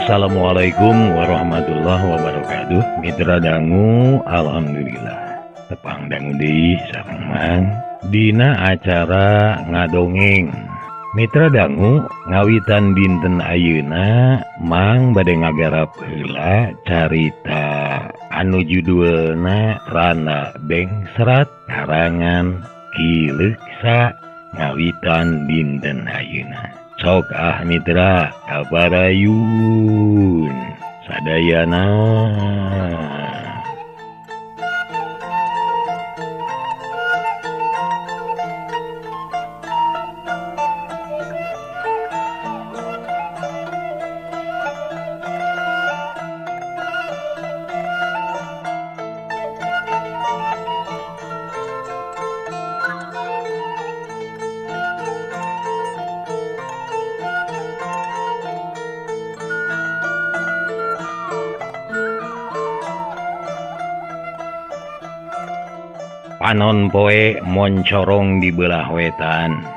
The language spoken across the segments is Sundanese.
Assalamualaikum warahmatullahi wabarakatuh. Mitra dangu, alhamdulillah. Tepang dangu deui sareng Mang dina acara ngadongeng. Mitra dangu, ngawitan dinten ayeuna Mang bade ngagarap heula carita anu judulna Rana Bengserat karangan Ki Leksa ngawitan dinten ayeuna. Sok mitra kabarayun sadayana. Panon poe moncorong di belah wetan,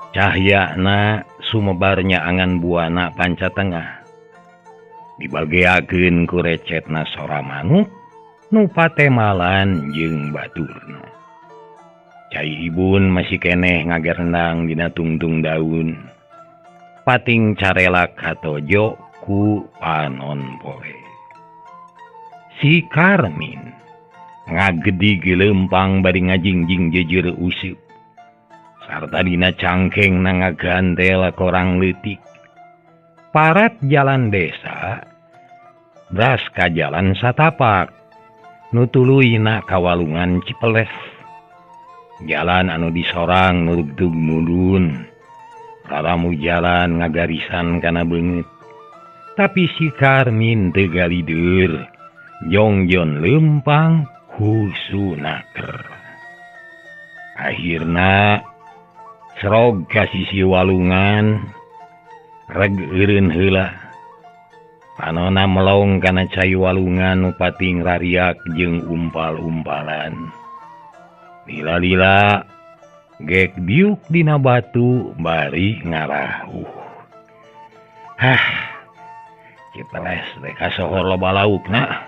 cahyana sumebarnya angan buana panca tengah, dibageakeun ku recetna sora manuk nu patemalan jeung baturna. Cai ibun masih keneh ngagerendang dina tungtung daun, pating carelak katojo ku panon poe. Si Karmin ngagedi gelempang bari ngajingjing jejer useup sarta dina cangkeng ngagantel korang leutik parat jalan desa bras ka jalan satapak nu tuluyna kawalungan Cipeles, jalan anu disorang nurugdug mulun raramu jalan ngagarisan kana beungeut tapi si Karmin teu galideur jongjon lempang husunaker. Akhirna serog ka sisi walungan reg eureun heula panonna melong kana cai walungan nu pating rariak jeung umpal-umpalan. Lila-lila gek biuk dina batu bari ngarahuh. Cipeles teh kasohor loba laukna.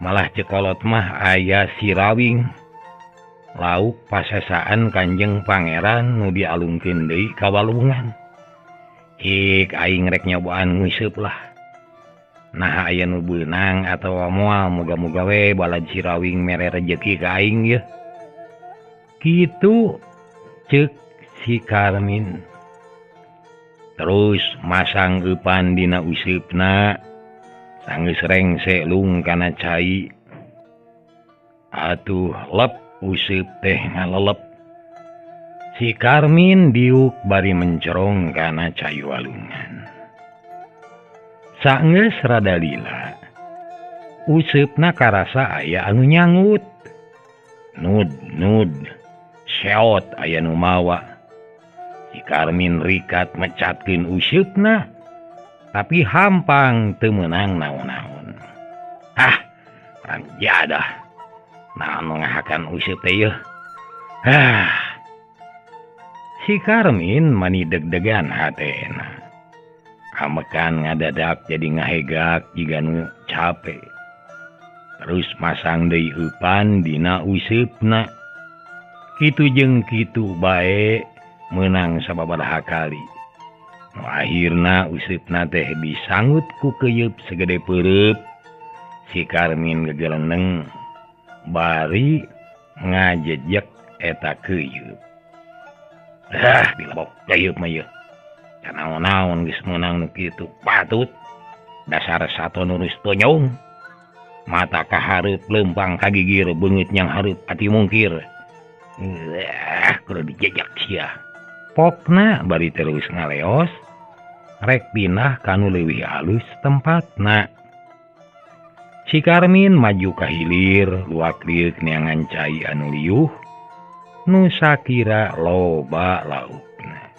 Malah cekolot mah aya sirawing lauk pasesaan Kanjeng Pangeran nu dialungkeun deui ka walungan. Hik aing rek nyobaan ngeuseup lah. Nah aya nu beunang atawa moal moga-moga we balad sirawing mere rejeki ka aing ye. Kitu ceuk si Karmin. Terus masang eupan dina useupna. Sanggeus rengse lung kana cai atuh lep useup teh ngalelep. Si Karmin diuk bari mencerong kana cai walungan. Sanggeus rada lila useupna karasa aya anu nyangut. Nud seot aya nu mawa. Si Karmin rikat mecatkeun useupna tapi hampang teu meunang naon-naon. Ranjadah. Naon ngahakan useup teh yeuh. Si Karmin mani deg-degan hatena. Amekan ngadadak jadi ngahegak jiga nu cape. Terus masang deui eupan dina useupna. Kitu jeung kitu bae meunang sababaraha kali. Akhirna useupna teh disangut ku keuyeub segede peureub. Si Karmin gegelendeng bari ngajejek eta keuyeub. Dilebok keuyeub mah yeuh. Can naon-naon geus meunang nu kitu. Patut dasar sato nurus tonyong. Mata kahareup leumpang kagigir beungeut nyang hareup ati mungkir. Kudu dijejak sia. Pokna bari terus ngaleos rek pindah kanu leuwih alus tempatna. Si Karmin maju ka hilir luak liuk neangan cai anu liuh nu sakira loba laukna.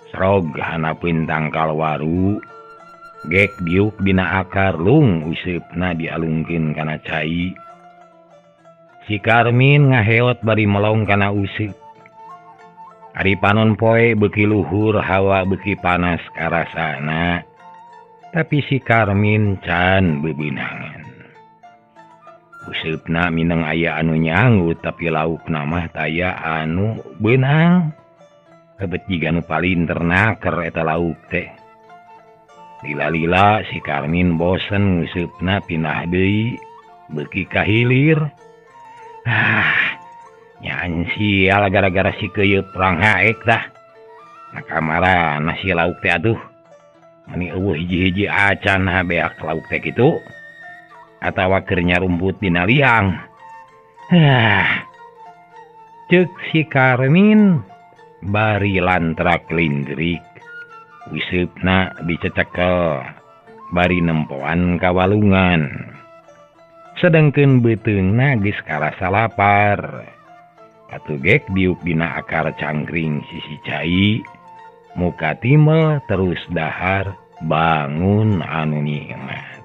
Srog hanapeun tangkal waru gek diuk dina akar lung useupna dialungkeun kana cai. Si Karmin ngaheot bari melong kana useup. Ari panon poe beuki luhur hawa beuki panas karasana. tapi si Karmin can bebenangan. Usupna minang aya anu nyanggut tapi lauk nama taya anu benang. Kebet jiga nu paling ternaker eta lauk teh. Lila-lila si Karmin bosen ngusupna pindah deui beuki ka hilir. Nyan sial gara-gara si keuyeut perang haek tah. Nakamara nasi lauk teh atuh. Mani eueuh hiji-hiji acan beak lauk teh kitu. Atawa keur nyarumput dina liang. Ceuk si Karmin bari lantrak lindrik. Wisupna dicecekel bari nempoan ka walungan. Sedengkeun beuteungna geus karasa lapar. Katugek diuk dina akar cangkring sisi cai. Muka timel terus dahar bangun anu nikmat.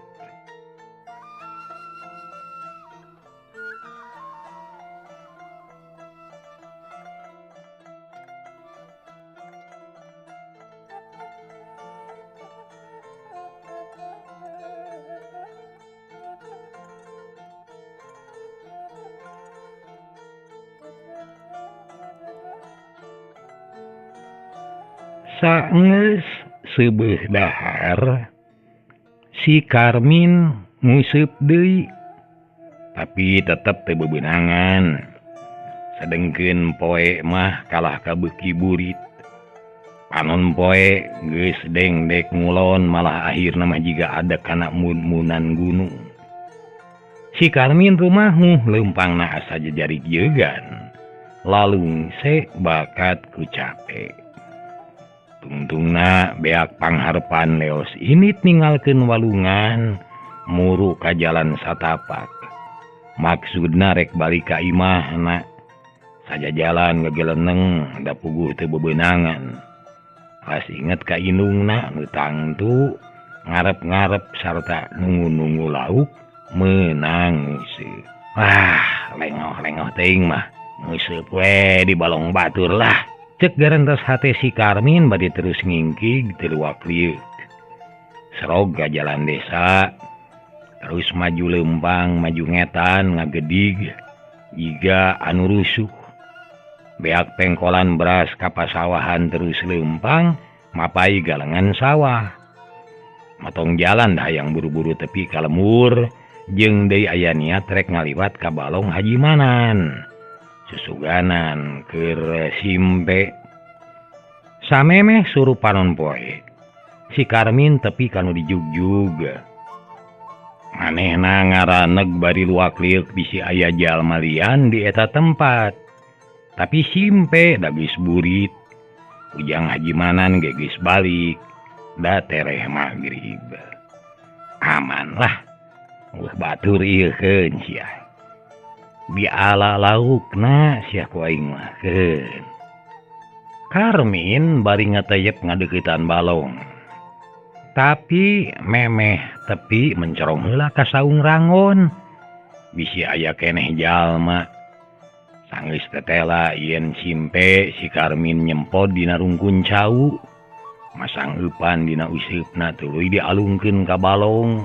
Saenggeus seubeuh dahar si Karmin ngusup deui tapi tetep teu bebenangan. Sedengkeun poe mah kalah ka beuki burit. Panon poe geus dengdek ngulon malah akhirna mah jiga ada kana mun-munan gunung. Si Karmin rumahuh leumpangna asa jajarig jeugan. Lalungse bakat ku capek. Tungtungna beak pangharpan leos init ninggalkeun walungan muru ka jalan satapak. Maksudna rek balik ka imahna. Saja jalan gegeleneng da puguh teu bebenangan. Pas inget ka indungna nu tangtu ngarep-ngarep sarta nunggu-nunggu lauk meunang nguseup. Lengoh-lengoh teuing mah nguseup we di balong batur lah. Cek garantos hate si Karmin bade terus ngingkig teu luak liuk. Serog ka jalan desa. Terus maju leumpang, maju ngetan, ngagedig. Jiga anu rusuh. Beak pengkolan beras ka pasawahan terus leumpang, mapai galengan sawah. Matong jalan dah yang buru-buru tepi ka lemur, jeung deui aya niat rek ngaliwat ka balong Haji Manan. Susuganan keur simpe. Samemeh suruh panon poe. Si Karmin tepi kanu dijugjug. Manehna ngaraneg bari luak liuk bisi aya jalma lian di eta tempat. Tapi simpe da geus burit. Ujang Haji Manan ge geus balik. Da tereh magrib. Aman lah. Batur ieu keun sia. Biala laukna sia ku aing mah keun. Karmin bari ngateyep ngadeuketan balong. Tapi memeh tepi mencorong heula ka saung rangon. Bisi aya keneh jalma. Sanggeus tetela yen simpe si Karmin nyempot dina rungkun cau. Masang eupan dina useupna tuluy dialungkeun ka balong.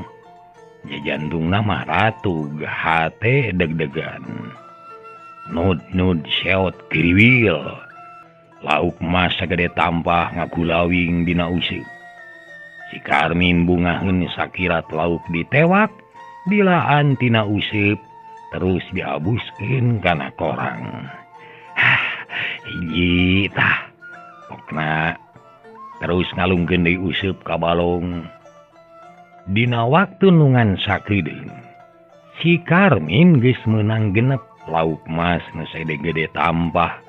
Jantungna mah ratug hate deg-degan. Nud seot kriwil. Lauk mas sagede tampah ngagulawing dina useup. Si Karmin bungaheun sakirat lauk ditewak dilaan tina useup terus diabuskeun kana korang. Hiji tah. Pokna terus ngalungkeun deui useup ka balong. Dina waktu nungan sakeudeung, si Karmin geus meunang genep lauk mas nu gede tampah.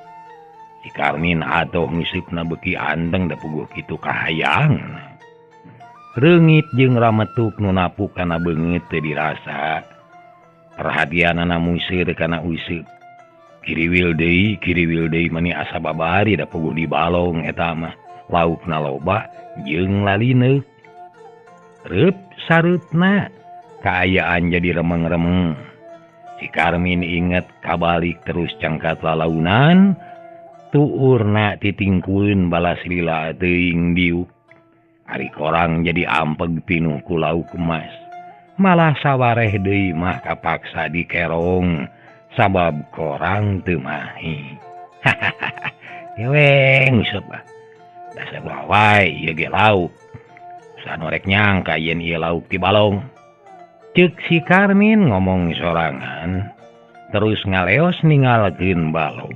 Si Karmin atoh ngusupna beuki anteng da puguh kitu kahayang. Reungit jeung rametuk nu napuk kana beungeut teu dirasa. Perhatianana museur kana useup. Kiriwil deui mani asa babari da puguh di balong eta mah. Laukna loba jeung lalineuk. Reup sarutna kaayaan jadi remeng-remeng. Si Karmin inget kabalik terus cangkat lalaunan. Tuurna titingkueun balas lila teuing diuk. Ari korang jadi ampeg pinuh ku lauk emas. Malah sawareh deui mah kapaksa dikerong sabab korang teu mahi. Geweng useup ah. Dasar lawai ieu ge lauk. Sanorek nyangka yen ieu lauk ti balong. Ceuk si Karmin ngomong sorangan, terus ngaleos ningalkeun balong.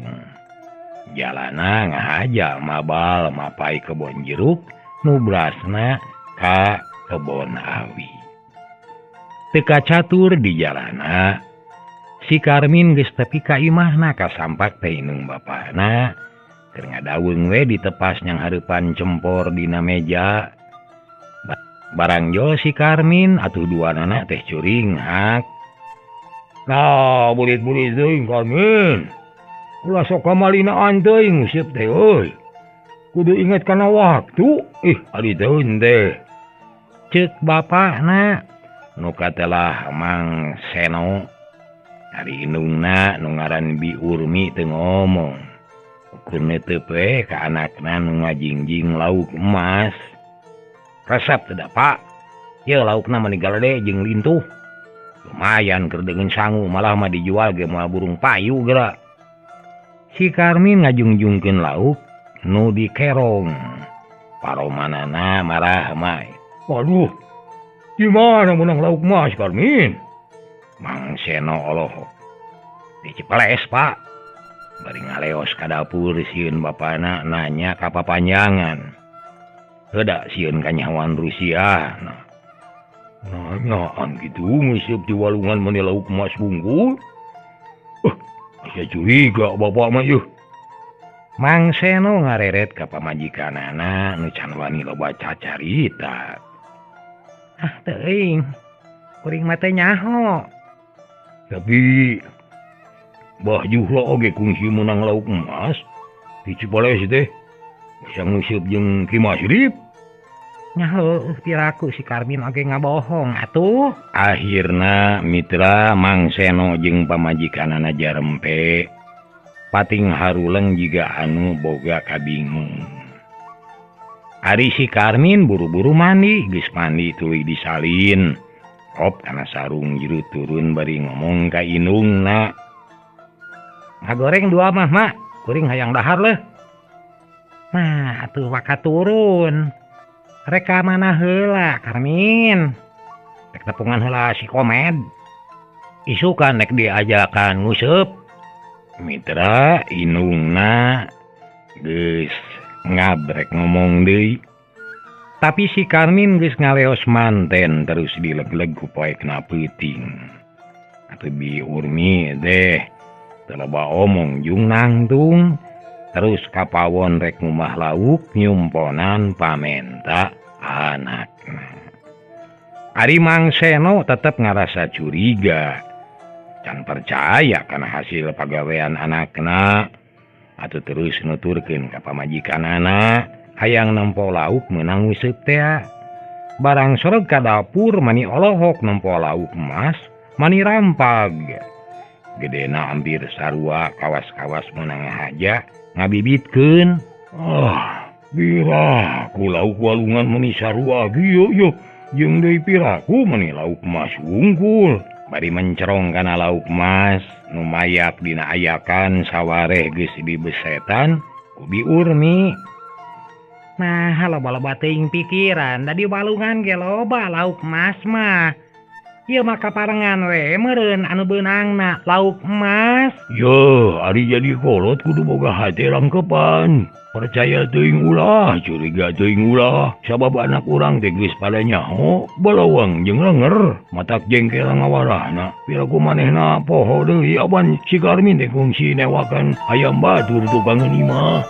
Jalana ngahaja mabal mapai kebon jeruk nu brasna ka kebon awi. Teka catur di jalana, si Karmin geus tepi ka imahna kasampak teh inung bapana, keur ngadaweung we di tepas nyang hareupan cempor dina meja. Barang jo si Karmin atuh duanana teh curing hak. Nah, bulit-bulit teuing Karmin. Ulah sok kamalinaan teuing useup teh euy. Kudu inget kana waktu. Ari teuing teh. Ceuk bapana nu katelah Mang Seno. Ari indungna nu ngaran Bi Urmi teu ngomong. Ukur neuteep we ka anakna nu ngajingjing lauk emas. Resep teu da Pak. Ye laukna mani galede jeung lintuh. Lumayan keur deungeun sangu malah mah dijual ge moal burung payu geura. Si Karmin ngajungjungkeun lauk nu dikerong. Paromanana marah mah. Waduh. Di mana menang lauk emas Karmin? Mang Seno olohok. Di Cipeles Pak. Bari ngaleos ka dapur sieun bapana nanya ka papanjangan. Heuda sieun ka nyawan Rusia. Nanyaan gitu ngeuseub di walungan mani lauk emas bungkul. Asa curiga bapak mah yuh. Mang Seno ngareret ka pamajikanana nu can wani loba cacarita. Teuing. Kuring mah teh nyaho. Tapi Bah Juhla oge kungsi menang lauk emas di Cipeles teh. Bisa nguseup jeung Ki Masrif. Nya heueuh piraku si Karmin oge ngabohong atuh. Akhirna mitra Mang Seno jeung pamajikanana jarempe pating haruleng jiga anu boga kabingung. Ari si Karmin buru-buru mandi, geus mandi tuluy disalin. Kop kana sarung jero turun bari ngomong ka indungna. Ngagoreng dua mah, Mak. Kuring hayang dahar leuh. Nah, atuh waka turun. Reka mana heula, Karmin? Rek tepungan heula si Komed. Isukan rek diajakan nguseup. Mitra indungna geus ngabrek ngomong deui. Tapi si Karmin geus ngaleos manten terus dileg-leg ku poekna peuting. Atuh Bi Urmi teh teu loba omong jung nangtung. Terus kapawon rek ngumah lauk nyumponan pamenta anakna. Ari Mang Seno tetep ngarasa curiga. Can percaya kana hasil pagawean anakna. Atuh terus nuturkeun ka pamajikanana hayang nempo lauk meunang wiseup teh. Barang soreg ka dapur mani olohok nempo lauk emas mani rampag. Gedena hampir sarua kawas-kawas meunang haja ngabibitkeun. Piraku lauk walungan meni sarua gieu yo jeung deui piraku meni lauk emas wungkul. Bari mencerong kana lauk emas nu mayak dina ayakan sawareh geus dibesetan ku Bi Urmi. Nah, loba-loba teuing pikiran da di walungan ge loba lauk emas mah. Ieu mah kaparengan we meureun anu beunangna lauk emas. Yo, ari jadi kolot kudu boga hate langkepan. Percaya teuing ulah, curiga teuing ulah. Sabab anak urang teh geus pada nyaho, balawang jeung lenger, matak jengkel ngawarahna. Piraku manehna poho deui aban si Karmin teh kungsi newakan hayam batur tukang imah.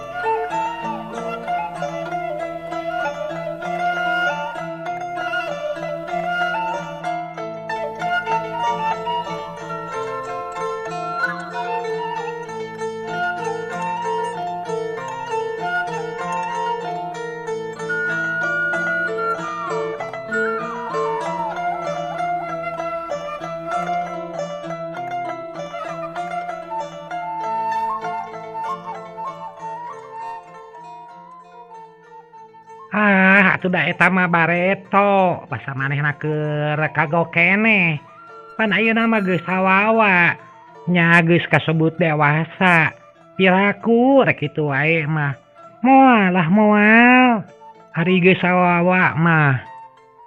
Atuh da eta mah bareto, basa manehna keur kagok keneh. Pan ayeuna mah geus sawawa, nya geus kasebut dewasa. Piraku rek kitu wae mah. Moal lah moal. Ari geus sawawa mah.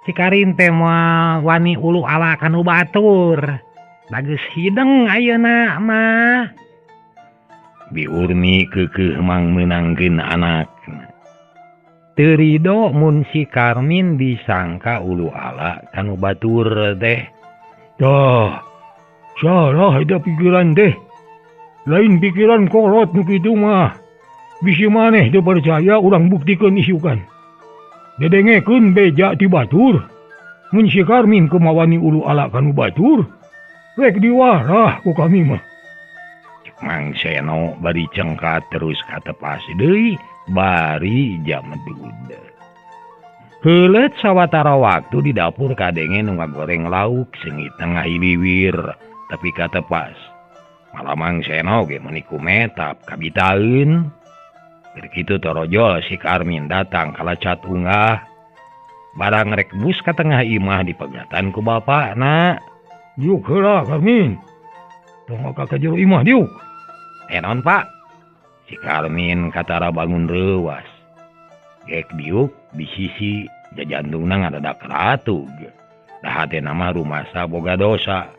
Si Karin teh moal wani ulu ala kanu batur. Da geus hideng ayeuna mah. Biurni keukeuh mang meunangkeun anak. Terido mun si Karmin disangka ulu ala kanu batur teh. Dah, salah ada pikiran teh. Lain pikiran kolot nu kitu mah. Bisi maneh teu percaya urang buktikeun isukan. Dedengekeun beja ti batur. Mun si Karmin kemawani ulu ala kanu batur, rek diwarah ku kami mah. Mang Seno bari cengkat terus katepas deui. Bari jam duda. Heuleut sawatara waktu di dapur kadenge nu ngagoreng lauk seungit tengah iliwir tapi katepas. Malah Mang Seno ge meuni kumetap kabitaeun. Keur kitu torojol si Karmin datang kalacat unggah. Barang rek bus ka tengah imah dipegatan ku bapakna. Diuk heula Karmin. Tong ka jero imah diuk. Enon Pak? Si Karmin katara bangun reuwas. Gek diuk bisisi jajantungna ngadadak ratug. Da hate nama rumasa boga dosa.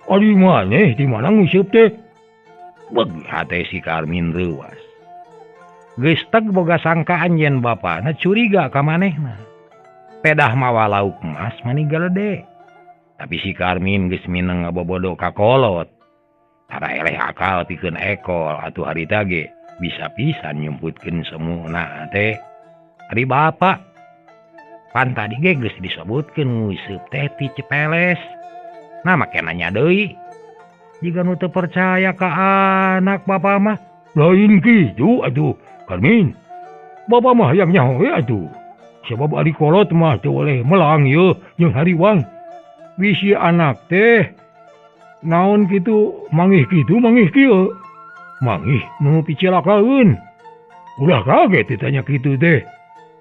Ari maneh di mana nguseup teh? Beg hate si Karmin reuwas. Geus teg boga sangkaan yen bapana curiga ka manehna. Pedah mawa lauk emas maninggal gede. Tapi si Karmin geus mineng ngabobodo ka kolot. Tara eleh akal pikeun ekol atuh harita ge bisa pisan nyumputkeun semuna teh. Ari bapak pan tadi ge geus disebutkeun nguseup teh ti Cipeles. Nah make nanya deui. Jiga nu teu percaya ka anak bapak mah. Lain kitu atuh Karmin. Bapak mah hayang nyaho we atuh. Sebab ari kolot mah teu boleh melang yeuh jeung hariwang. Bisi anak teh naon kitu mangih kieu. Mangih nu picilakaeun. Ulah kaget ditanya kitu teh.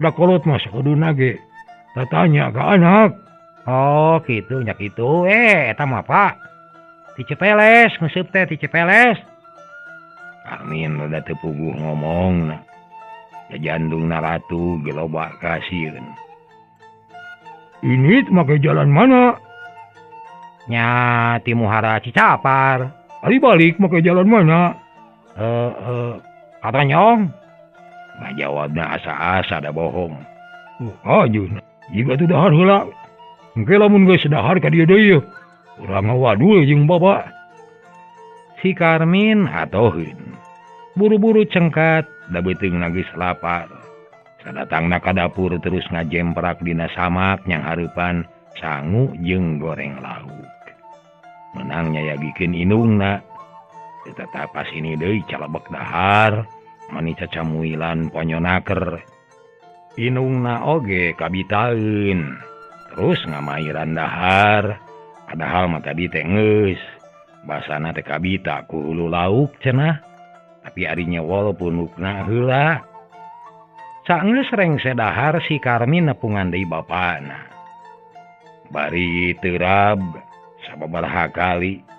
Da kolot mah sakuduna ge tatanya ka anak. Oh kitu nya kitu. Eta mah Pak. Ti Cipeles nguseup teh ti Cipeles. Karmin udah teu puguh ngomongna. Jajandungna ratu ge loba kasieun. Ini make jalan mana? Nya ti Muhara Cicapar. Ari balik make jalan mana? Kata nyong. Ngajawabna asa-asa da bohong. Ajun, jika tu dahar heula. Engke lamun geus dahar ka dieu deui. Urang ngawadul jeung bapak. Si Karmin atoheun. Buru-buru cengkat da beuteungna geus lapar. Sadatangna ka dapur terus ngajemprak dina samak nyang hareupan sangu jeung goreng lauk. Menang nyayagikeun indungna. Tetap pas ini deui calebek dahar, mani cacamuilan ponyonaker. Inungna oge kabitaeun, terus ngamairan dahar, padahal mah tadi teh geus. Basana teh kabita ku hulu lauk cenah, tapi arinya walaupun ukna heula. Saenggeus rengse dahar si Karmin nepungan deui bapana. Bari teurab sababaraha kali.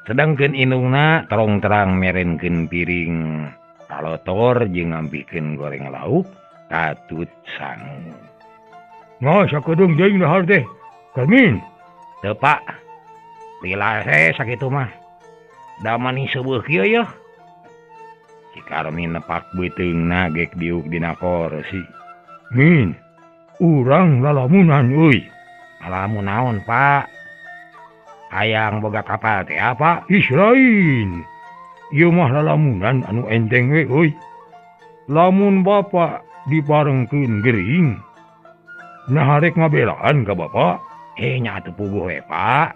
Sedangkeun indungna terong-terang merenkeun piring kalotor jeung ngampikeun goreng lauk katut sangu. Nah, sakedeung jeung dahar teh. Karmin. Teu Pak. Lila sakitu mah. Da mani seueuh kieu yeuh. Si Karmin nepak beuteungna gek diuk dina kursi. Min, urang lalamunan euy. Lalamun naon Pak? Hayang boga kapal teh apa? Israin. Ieu mah lalamunan anu enteng we euy. Lamun bapak diparengkeun gering, nah rek ngabelaan ka bapak. Nya atuh puguh we Pak.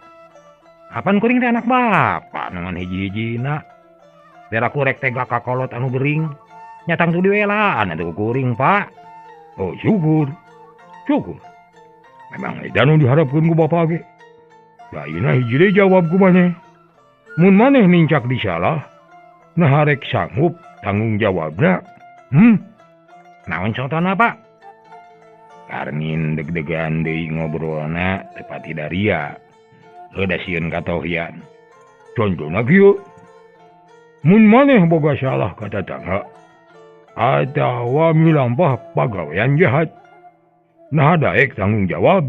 Kapan kuring teh anak bapak nangan hiji-hijina. Bera kurek tega ka kolot anu gering. Nyatang tu diwelaan atuh kuring Pak. Oh syukur. Memang eta nu diharapkeun ku bapak ge. Lainna hiji deui jawab ku maneh. Mun maneh nincak disalah, nah rek sanggup tanggung jawabna. Naon contohna Pak? Karmin deg-degan deui ngobrolna tepati daria. Heuda sieun katohian. Contohna kieu. Mun maneh boga salah ka tatangga atawa milampah pagawean jahat, nah daek tanggung jawab.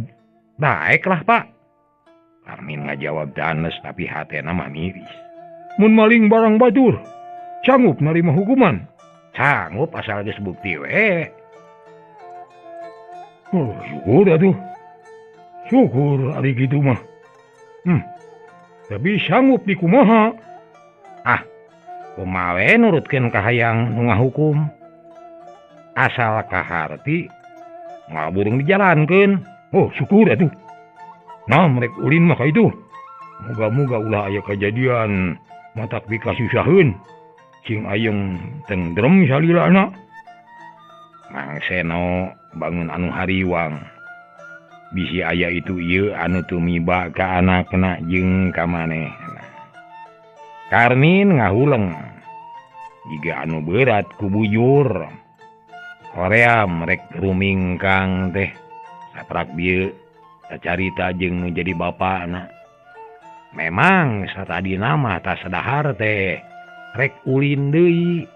Daek lah Pak. Karmin ngajawab danes tapi hatena mah miris. Mun maling barang batur, sanggup narima hukuman. Sanggup asal geus bukti we. Oh, syukur atuh. Syukur ari kitu mah. Tapi sanggup dikumaha. Kumawe nurutkeun ka hayang nu ngahukum. Asal kaharti ngaburung dijalankeun. Oh, syukur atuh. Nah, merek ulin mah ka itu. Moga-moga ulah aya kejadian matak dikasusaheun. Sing ayeung tentrem salilana. Mang Seno bangun anu hariwang. Bisi aya itu ieu anu tumiba ka anakna jeung ka manehna. Karmin ngahuleng. Jiga anu berat ku bujur. Hoream rek rumingkang teh. Saprak dieu sacarita jeung nu jadi bapana. Memang satadina mah tas sadahar teh rek ulin deui.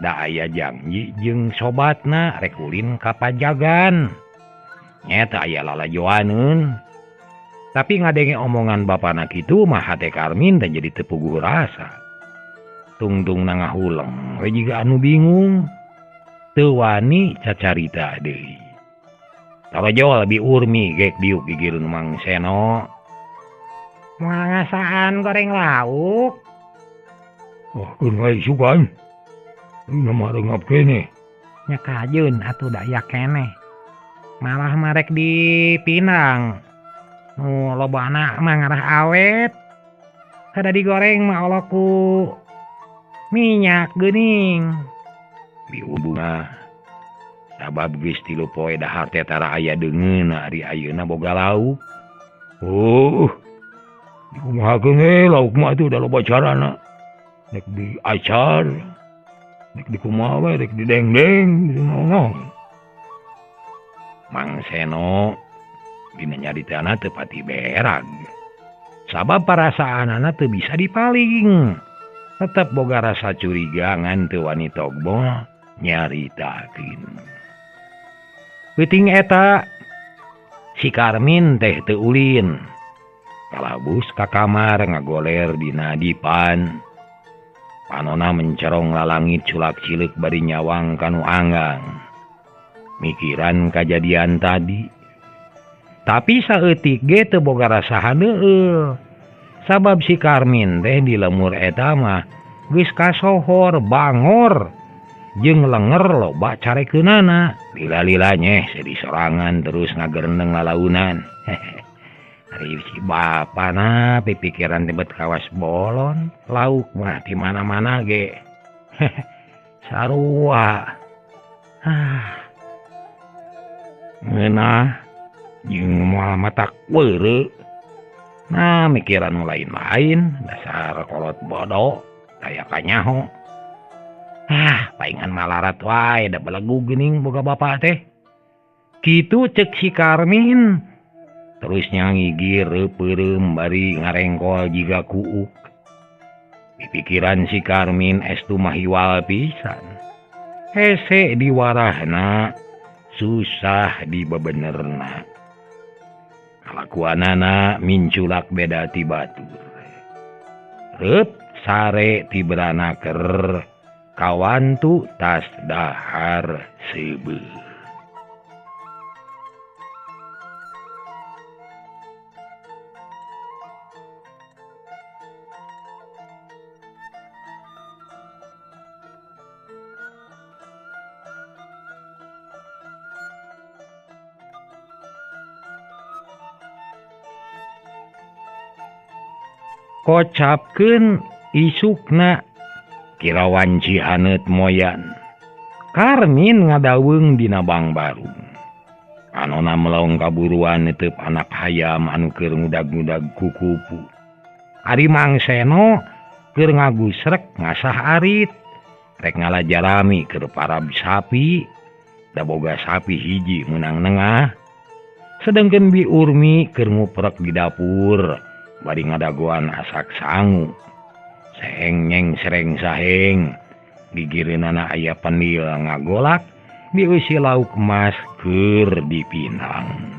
Da aya janji jeung sobatna rek ulin ka Pajagan. Nyata aya lalajoaneun. Tapi ngadenge omongan bapana kitu mah hate Karmin teh jadi teu puguh rasa. Tungtungna ngahuleng we jiga anu bingung. Teu wani cacarita deui. Tarajo lebih urmi gek diuk gigireun Mang Seno. Moal ngasaan goreng lauk. Wah, keun wae sugan. Ini mah rengap kene. Nya kajeun atuh dayak keneh. Malah marek dipinang. Nu lobana mah ngarah awet. Kada digoreng mah olo ku minyak geuning. Diubuna sabab geus 3 poe dahar teh tara aya deungeun ari ayeuna boga lauk. Oh. Dikumahakeun we lauk mah atuh da loba carana. Rek diacar. Rek dikumaha we rek didengdeng, dinaon. Mang Seno dina nyaritana teu pati berag. Sabab parasaanana teu bisa dipaling. Tetep boga rasa curiga ngan teu wani togbo nyaritakeun. Peuting eta si Karmin teh teu ulin. Kalabus ka kamar ngagoler dina dipan. Panona mencerong lalangit culak cileuk bari nyawang kanu anggang. Mikiran kajadian tadi. Tapi saeutik ge teu boga rasa handeueul. Sabab si Karmin teh di lemur eta mah geus kasohor bangor jeung lenger loba carekeunana. Lila-lila nyeh sedi sorangan terus ngagereneng lalaunan. Ari si bapana pipikiran tibet kawas bolon. Lauk mah di mana-mana ge. Sarua. Ngeunah jeung moal matak weureu. Nah, mikiran nu lain-lain, dasar kolot bodoh, daya kanyaho. Paingan malarat wae da belegu geuning boga bapa teh. Kitu ceuk si Karmin. Terus nyangigir reupeurem bari ngarengkol jiga kuuk. Pipikiran si Karmin estu mahiwal pisan. Hese diwarahna, susah dibebenerna. Kalakuanana minculak beda ti batur. Reup sare ti beranaker kawantu tas dahar seubeuh. Kocapkeun isukna kirawan Cihaneut moyan. Karmin ngadaweung dina Bang Barung. Anona melong kaburuan neuteup anak hayam anu keur ngudag-ngudag kukupu. Ari Mang Seno keur ngagusrek ngasah arit. Rek ngalajarami keur parab sapi da boga sapi hiji menang nengah. Sedangkan Bi Urmi keur nguprek di dapur bari ngadagoan asak sangu. Seheng nyeng sereng saheng gigireunana aya penil ngagolak dieusi lauk emas keur dipinang.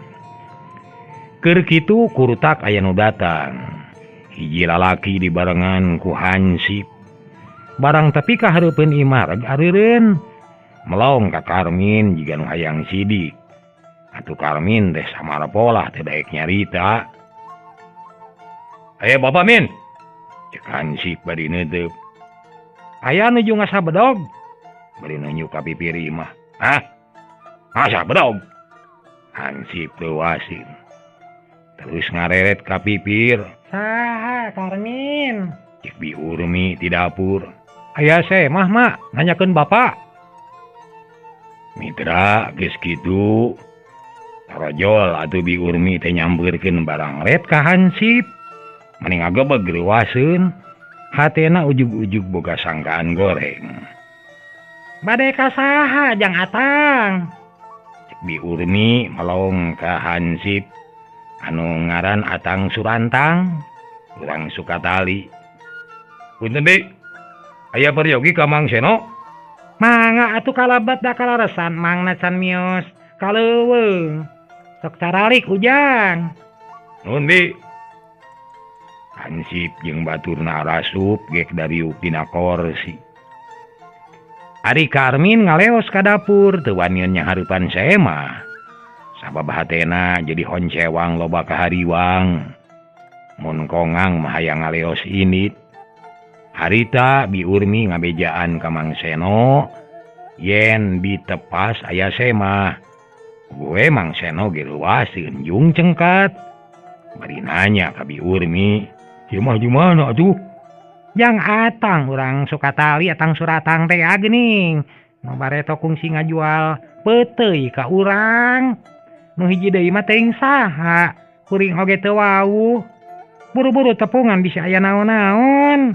Keur kitu kurutak aya nu datang. Hiji lalaki dibarengan ku Hansip. Barang tapi kahareupeun imah reg areureun. Melong ka Karmin jiga nu hayang sidik. Atuh Karmin teh samara polah teh daek nyarita. "Aya Bapak Min," cek Hansip bari neuteup. "Aya nuju ngasa bedog," bari nunjuk ka pipir imah. "Hah? Ngasa bedog?" Hansip leuwasin. Terus ngareret ka pipir. "Saha Karmin?" cek Bi Urmi di dapur. "Aya mah mak, nanyakeun bapak." Mitra geus kitu. Tarojol atuh Bi Urmi teh nyambeurkeun barang ret ka Hansip. Mending agebeg leuwaseun. Hatena ujug-ujug boga sangkaan goreng. "Bade ka saha Jang Atang?" cek Bi Urmi melong ka Hansip. Anu ngaran Atang Surantang, urang Sukatali. "Punten Bi, aya peryogi ka Mang Seno?" "Mangga atuh kalabat da kalaresan mangna can mios kaleuweung. Sok caralik ujang." "Nuhun Bi." Hansip jeung baturna rasup gek dariuk dina kursi. Ari Karmin ngaleos ka dapur teu wanian nyahareupan sae mah. Sabab hatena jadi honcewang loba kahariwang. Mun kongang mah hayang ngaleos init. Harita Bi Urmi ngabejaan ka Mang Seno yen ditepas aya semah. Gue Mang Seno ge leuwaseun jung cengkat. Bari nanya ka Bi Urmi, "Semah di mana atuh?" "Jang Atang urang Sukatali Atang Suratang teh geuning. Nu bareto kungsi ngajual peuteuy ka urang. Nu hiji deui mah teuing saha, kuring oge teu wau. Buru-buru tepungan bisa aya naon-naon."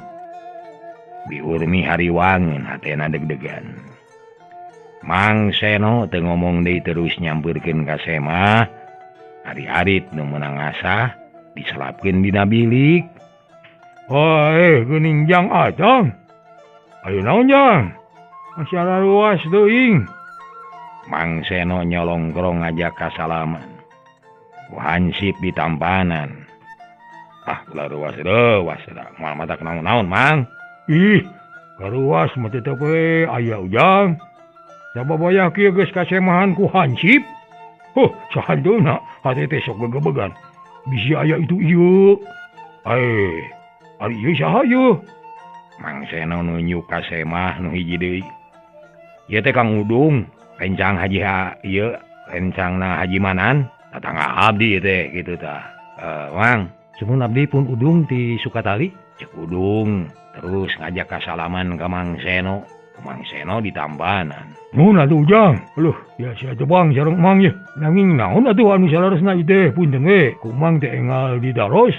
Bi Urmi hariwangeun hatena deg-degan. Mang Seno teu ngomong deui terus nyampeurkeun ka semah. Ari-arit nu meunang asah diselapkeun dina bilik. Geuning Jang Atang. Ayo naon Jang? Masalah luas teuing." Mang Seno nyolongkrong ngajak kasalaman. Ku Hansip di tampanan. Ulah ruas da. Moal mata naon-naon, Mang. "Ih, karuas mah tetep we aya ujang. Sababaya kieu geus kasemahan ku Hansip. Sahanteuna hate teh sok gegebegan. Bisi aya itu ieu. Ari ieu saha ieu?" Mang Seno nunjuk ka semah nu hiji deui. "Ieu teh Kang Udung, rencang rencangna Haji Manan, tatangga abdi teh gitu tah." "Mang, sumun abdi pun Udung ti Sukatali," cek Udung. Terus ngajak kasalaman ka Mang Seno. Mang Seno di tampanan. "Nuhun atuh ujang. Aluh, ya sia tebang sareng Mang ye. Nanging naon atuh anu salaresna ieu teh punten we. Ku Mang teh enggal di daros,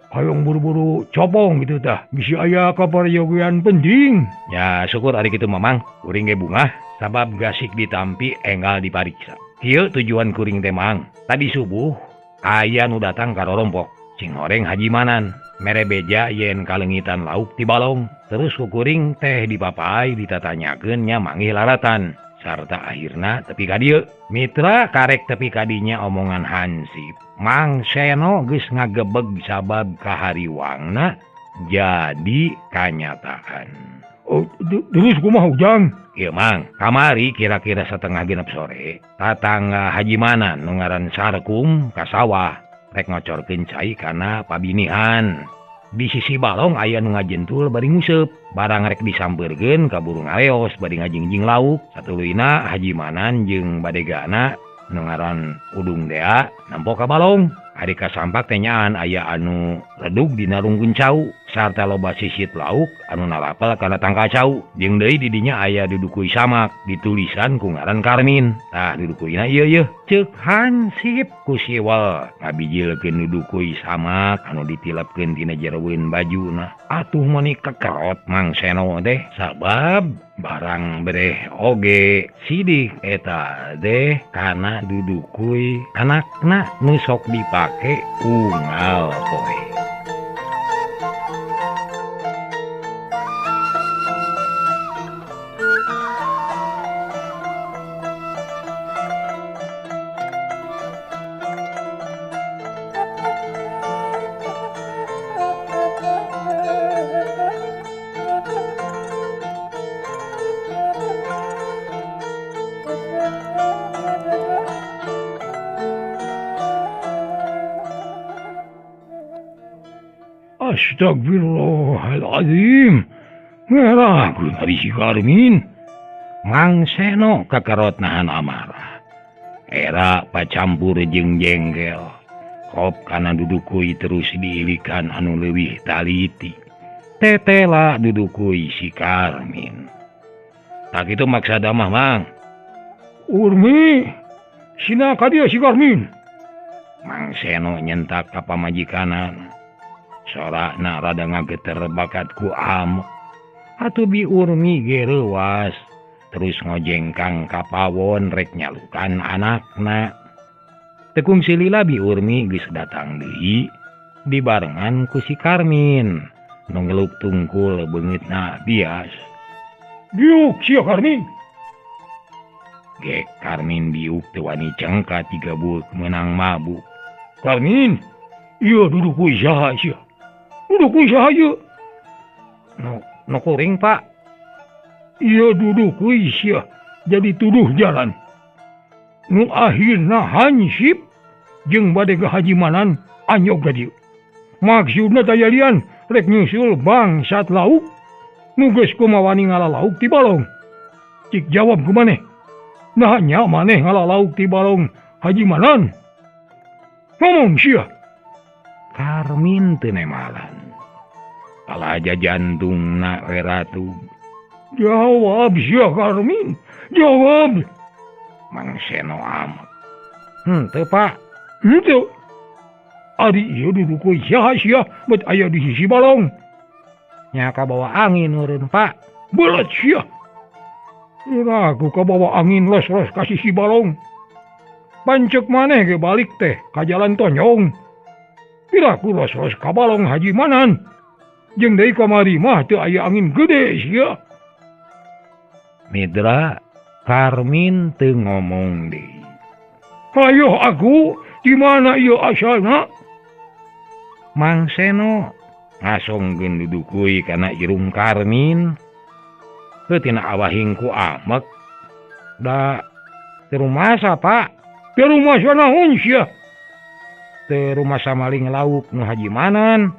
hayong buru-buru copong gitu tah. Bisi aya kaparyogian penting." "Ya syukur ari kitu Mamang. Kuring ge bungah sabab gasik ditampi enggal dipariksa. Kieu tujuan kuring teh Mang. Tadi subuh aya nu datang ka rorompok cing horeng Haji Manan. Mere beja yen kalengitan lauk ti balong. Terus kukuring teh dipapai ditatanyakeun nya manggih laratan. Sarta akhirna tepi ka dieu. Mitra karek tepi ka dinya omongan Hansip. Mang Seno geus ngagebeg sabab kahariwangna jadi kanyataan. Terus kumaha ujang?" "Ieu Mang, kamari kira-kira setengah genep sore, tatangga Haji Manan nu ngaran Sarkum ka sawah rek ngocorkeun cai kana pabinihan. Di sisi balong aya nu ngajentul bari nguseup. Barang rek disampeurkeun ka burung aleos bari ngajingjing lauk. Satuluyna Haji Manan jeung badegana nu ngaran Udung Dea nampo ka balong. Ari kasampak teh nyaan aya anu redug dina runggun cau. sarta loba sisit lauk anu narapal kana tangkacau jeung deui di dinya aya dudukui samak ditulisan ku ngaran Karmin. Tah dudukuina ieu yeuh ceuk hansip ku siwal ngabijilkeun dudukui samak anu ditilapkeun tina jereueun bajuna. Atuh meuni kekerot Mang Seno teh sabab barang bereh oge sidik eta teh kana dudukui anakna nu sok dipake unggal poe. Astagfirullahaladzim. Ngeragun ari si Karmin. Mang Seno kakerot nahan amarah. Era pacampur jeung jengkel. Kop kana dudukui terus diilikan anu leuwih taliti. Tetela dudukui si Karmin. Tak itu maksada mah Mang. Urmi, sina ka dia si Karmin. Mang Seno nyentak ka pamajikanan. Sorakna rada ngageter bakat ku am. Atuh bi Urmi ge reuwas. Terus ngojengkang ka pawon rek nyalukan anakna. Tekung silila bi Urmi geus datang deui dibarengan ku si Karmin. Nu ngeluk tungkul beungeutna bias. Diuk sia Karmin. Ge Karmin diuk teu wani cengka 3 buuk meunang mabuk. Karmin, ieu dudukui saha sia? Dudukui saha ieu? No kuring Pak. Ieu dudukui sia jadi tuduh jalan. Nu akhirna hansip jeung bade kehajimanan anyog ka dieu. Maksudna taya lian rek nyusul bangsat lauk nu geus kumawani ngalalauk ti balong. Cik jawab ku maneh. Nahnya maneh ngalalauk ti balong hajimanan. Ngomong sia. Karmin teu nemalan. Palaja jantungna we ratu. Jawab sia Karmin. Jawab. Mang Seno amat. Teu Pak. Henteu. Ari ieu dudukui saha sia bet aya di sisi balong. Nya kabawa angin eureun Pak. Belet sia. Iraku kabawa angin los-los ka sisi balong. Pancek maneh ge balik teh ka jalan tonyong. Iraku los-los ka balong hajimanan. Jeung deui kamari mah teu aya angin gede sia. Midra Karmin teu ngomong deui. Hayo aku di mana ieu asalna? Mang Seno ngasongkeun dudukui kana irung Karmin. Tina awahing ku amek. Da teu rumasa Pak. Teu rumasa naon sia? Teu rumasa maling lauk nu hajimanan.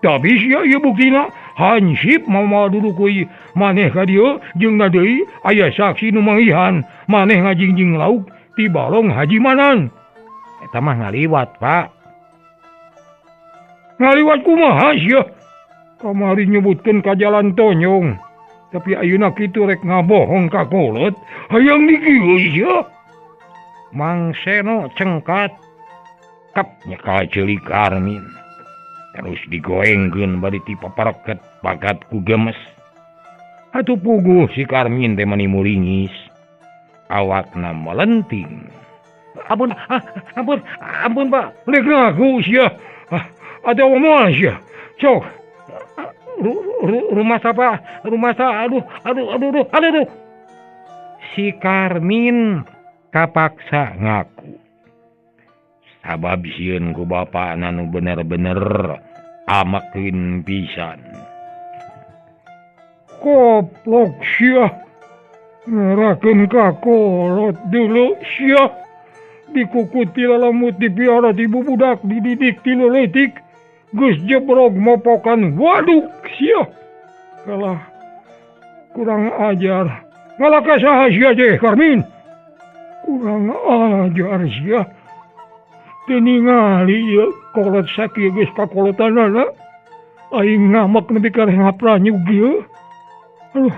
Tapi sia ieu buktina hansip mama dudukui maneh ka dieu jeung na deui aya saksi nu manggihan maneh ngajingjing lauk ti balong hajimanan. Eta mah ngaliwat Pak. Ngaliwat kumaha sia? Kamari nyebutkeun ka jalan tonyong. Tapi ayeuna kitu rek ngabohong ka kolot hayang dikieu sia. Mang Seno cengkat kap nyekal ceuli Karmin. Terus digoengkeun bari ti paparoket bakat ku gemes. Atuh puguh si Karmin teh mani muringis. Awakna melenting. Ampun Pak. Lek ngaku sia. Atuh moal sia. Sok. Rumah siapa? Aduh. Si Karmin kapaksa ngaku. Sabab sieun ku bapana nu bener-bener amakeun pisan. Koplok sia. Ngerakeun ka kolot dulu sia. Dikukuti lalamut dipiara ti bubudak dididik ti leutik. Geus jebrog mopokan waduk sia. Kalah kurang ajar. Ngalaka saha sia teh Karmin? Kurang ajar sia. Teu ningali ieu kolot sakieu geus kakolotanana. aing ngamak nepi kareh ngapranyug ieu. Aduh,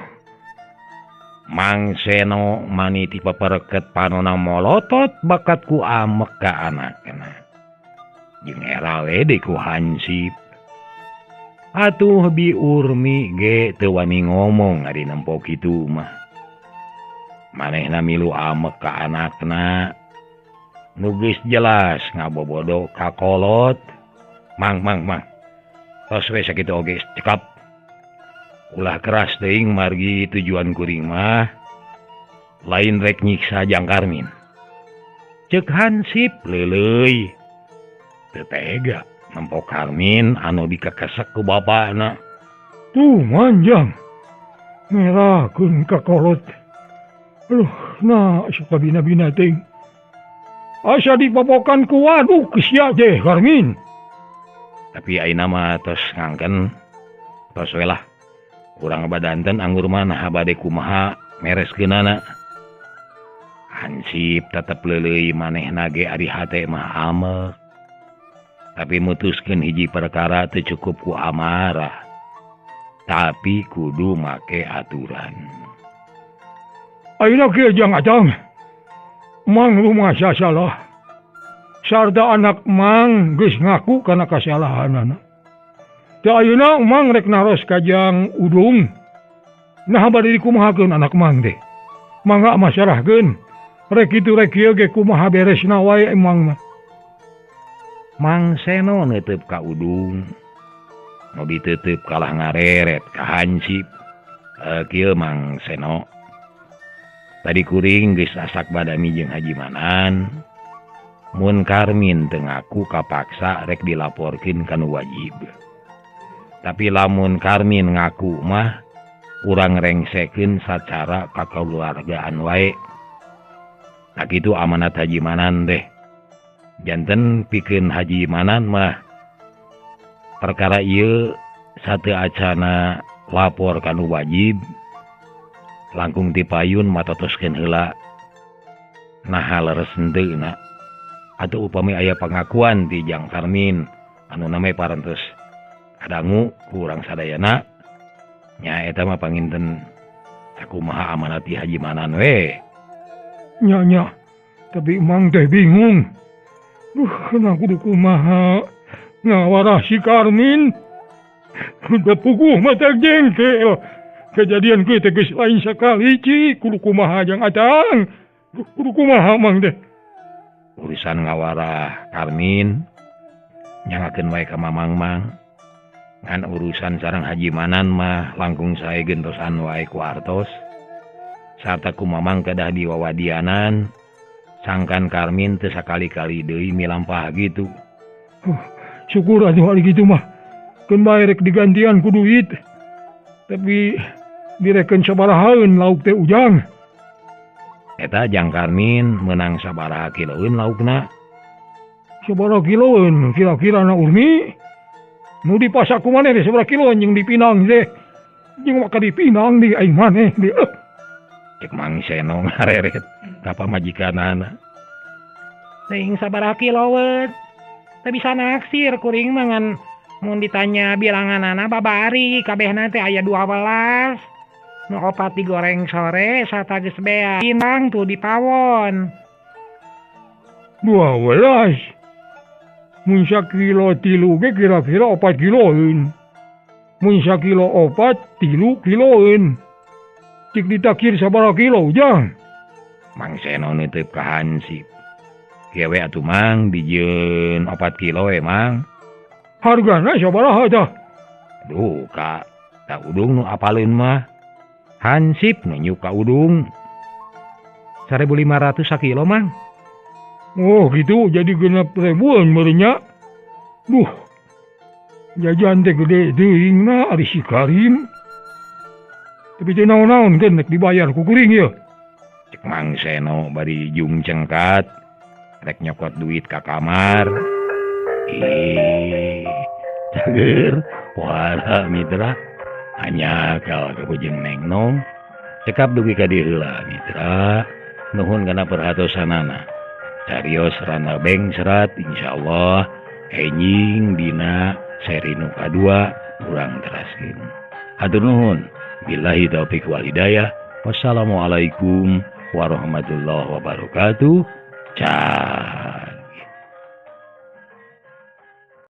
Mang Seno mani ti papereket panona molotot bakat ku amek ka anakna. Jeung era we deui ku Hansip. Atuh Bi Urmi ge teu wani ngomong ari nempo kitu mah. Manehna milu amek ka anakna. Nu geus jelas ngabobodo ka kolot. Mang. Tos we sakitu oge cekap. Ulah keras teuing margi tujuan kuring mah lain rek nyiksa Jang Karmin. Ceuk Hansip leuleuy. Teu tega nempo Karmin anu dikekesek ku bapana. tuh manjang. Ngerakeun ka kolot. Aduh, nah sakabina-bina teuing. Asa dipapokan ku waduk sia teh Karmin. Tapi ayeuna mah tos ngangken. Tos we lah. Urang badanten anggur mana bade kumaha mereskeunana. Hansip tetep leuleuy manehna ge ari hate mah amek. Tapi mutuskeun hiji perkara teu cukup ku amarah. Tapi kudu make aturan. Ayeuna kieu Jang Acang. Mang rumasa salah. Sarta anak Mang geus ngaku kana kasalahanana. Teu ayeuna Mang rek naros ka Jang Udung. Nah bade dikumahakeun anak Mang teh. Mangga masarahkeun. Rek kitu rek kieu ge kumaha beresna wae Mang mah. Mang Seno neuteup ka Udung. Nu diteuteub kalah ngareret ka Hansip. Kieu Mang Seno. Tadi kuring geus asak badami jeung Haji Manan. Mun Karmin teu ngaku kapaksa rek dilaporkeun kana wajib. Tapi lamun Karmin ngaku mah urang rengsekeun sacara kakeluargaan wae. Tak itu amanat Haji Manan teh. Janten pikeun Haji Manan mah perkara ieu sateu acana lapor kanu wajib langkung dipayun matotoskeun heula. Nah leres henteuna. Atuh upami aya pangakuan ti Jang Karmin anu name parantos kadangu ku urang sadayana nya eta mah panginten sakumaha amanat ti Haji Manan we. Nya, tapi Mang teh bingung. Kena kudu kumaha ngawarah si Karmin. Udah puguh mata jengkel. Kejadian kieu teh geus lain sakali ci. Kudu kumaha Jang Acang. Kudu kumaha Mang teh. Urusan ngawarah Karmin nyangakeun wae ka Mamang Mang. Ngan urusan sareng Haji Manan mah langkung sae gentosan wae ku artos. Sarta ku Mamang kedah diwawadianan. Sangkan Karmin teu sakali-kali deui milampah gitu. Syukur atuh ari kitu mah. Keun bae rek digantian ku duit. Tapi direkeun sabarahaeun lauk teh ujang. Eta Jang Karmin menang sabaraha kiloeun laukna. Sabaraha kiloeun kira-kira na Urmi. Nu dipasak ku maneh teh sabaraha kiloeun jeung dipinang teh. Jeung maka dipinang di aing maneh di. Cek Mang Seno ngareret ka pamajikanana. Teuing sabaraha kiloeun. Teu bisa naksir kuring mah ngan mun ditanya bilanganana babari kabehna teh aya 12. Nu 4 digoreng sore sarta geus bea. Pinang tuh dipawon. 12. Mun sakilo 3 ge kira-kira 4 kiloeun. Mun sakilo 4 3 kiloeun. Cik ditakir sabaraha kilo Jang. Mang Seno neuteup ka Hansip. Kieu we atuh Mang dijieun 4 kilo we Mang. Hargana sabaraha tah? Duh ka Udung nu apaleun mah. Hansip nunjuk ka Udung. 1.500 sakilo Mang. Oh gitu jadi 6.000 meureunnya. Duh. Jajan teh gede teuingna ari si Karim. Tapi teh naon-naon kan rek dibayar ku kuring ieu. Cek Mang Seno bari jung cengkat rek nyokot duit ka kamar. Cager wara mitra hanya kau kebujeng Neng Nong. Cekap dugi ka dieu heula mitra. Nuhun kana perhatosanana. Carios rana beng serat insyaallah enjing dina seri nu kadua urang teraskeun. Hatur nuhun. Billahi taufiq wal hidayah. Wassalamualaikum warahmatullahi wabarakatuh. Cah.